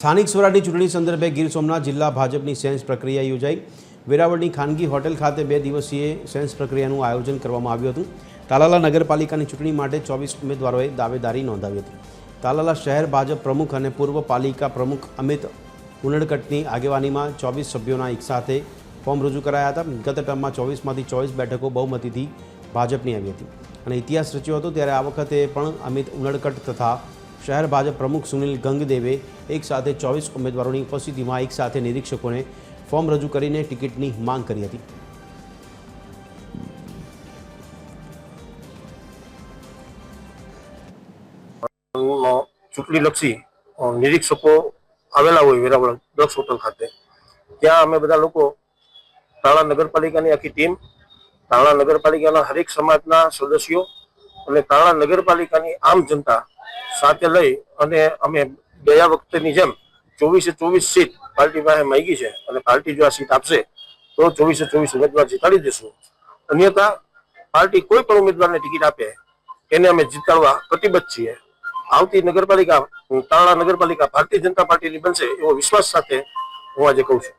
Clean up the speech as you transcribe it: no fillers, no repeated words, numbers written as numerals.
સ્થાનિક સ્વરાજની ચૂંટણી સંદર્ભે ગીર સોમનાથ જિલ્લા ભાજપની સેન્સ પ્રક્રિયા યોજાઈ। વેરાવળની ખાનગી હોટેલ ખાતે 2 દિવસીય સેન્સ પ્રક્રિયાનું આયોજન કરવામાં આવ્યું હતું। તાલાલા નગરપાલિકાની ચૂંટણી માટે 24 ઉમેદવારોએ દાવેદારી નોંધાવી હતી। તાલાલા શહેર ભાજપ પ્રમુખ અને પૂર્વ પાલિકા પ્રમુખ અમિત ઉનડકટની આગેવાનીમાં 24 સભ્યોના એકસાથે ફોર્મ રજૂ કરાયા હતા। ગત ટર્મમાં 24માંથી 24 બેઠકો બહુમતીથી ભાજપની આવી હતી અને ઇતિહાસ રચ્યો હતો। ત્યારે આ વખતે પણ અમિત ઉનડકટ તથા શહેર ભાજપ પ્રમુખ સુનિલ ગંગદેવે એક સાથે 24 ઉમેદવારોની ઉપસ્થિતિમાં એક સાથે નિરીક્ષકોને ફોર્મ રજૂ કરીને ટિકિટની માંગ કરી હતી। ચૂંટણીલક્ષી નિરીક્ષકો આવેલા હોય વેરાવળ દક્ષ હોટલ ખાતે, ત્યાં અમે બધા લોકો તાળા નગરપાલિકાની આખી ટીમ, તાળા નગરપાલિકાના હરેક સમાજના સદસ્યો અને તાળા નગરપાલિકાની આમ જનતા સાથે લઈ અને અમે ગયા વખતેની જેમ 24 સીટ પાર્ટી પાસે માંગી છે અને પાર્ટી જો આ સીટ આપશે તો 24 ઉમેદવાર જીતાડી દેશું। અન્યથા પાર્ટી કોઈ પણ ઉમેદવારને ટિકિટ આપે એને અમે જીતાડવા પ્રતિબદ્ધ છીએ। આવતી નગરપાલિકા તાળા નગરપાલિકા ભારતીય જનતા પાર્ટીની બનશે એવો વિશ્વાસ સાથે હું આજે કહું છું।